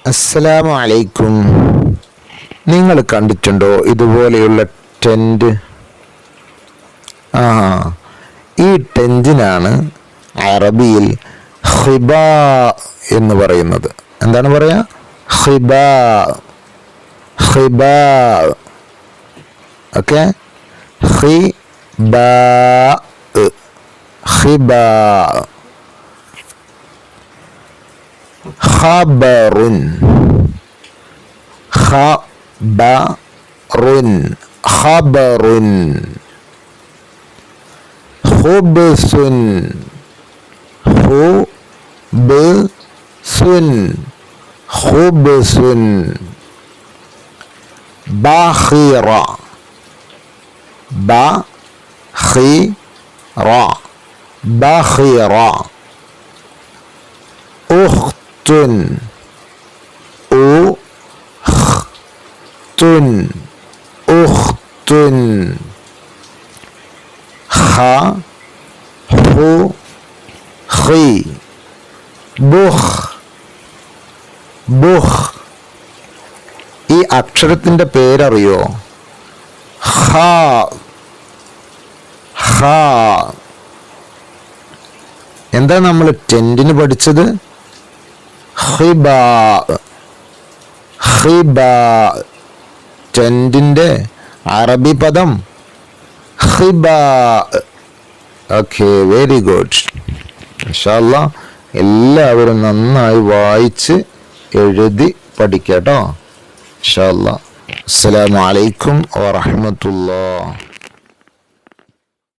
അസ്സലാമു അലൈക്കും. നിങ്ങൾ കണ്ടിട്ടുണ്ടോ ഇതുപോലെയുള്ള ടെൻറ്റ്? ഈ ടെൻറ്റിനാണ് അറബിയിൽ ഖിബാ എന്ന് പറയുന്നത്. എന്താണ് പറയാ? ഖിബാ. ഖിബാ. ഓക്കെ, ഖിബാ. ഖിബാ. ഖബറുൻ. ഖബറുൻ. ഖബറുൻ. ഖുബ്സുൻ. ഖുബ്സുൻ. ഖുബ്സുൻ. ബാഖിറ. ബാഖിറ. ബാഖിറ. ഉഖ്തുൻ. ഉഖ്തുൻ. ഉഖ്തുൻ. ഖി. ബുഖ്. ബുഖ്. ഈ അക്ഷരത്തിന്റെ പേരറിയോ? ഖാ. ഖാ. എന്താ നമ്മൾ ടെൻറ്റിന് പഠിച്ചത്? ഖിബാ. ഖിബാ. ടെൻറ്റിന്റെ അറബി പദം ഖിബാ. Okay, very good. ഇൻഷാ അല്ലാഹ് എല്ലാവരും നന്നായി വായിച്ച് എഴുതി പഠിക്കട്ടോ. ഇൻഷാ അല്ലാഹ്. അസ്സലാമു അലൈക്കും വറഹ്മത്തുള്ളാഹി.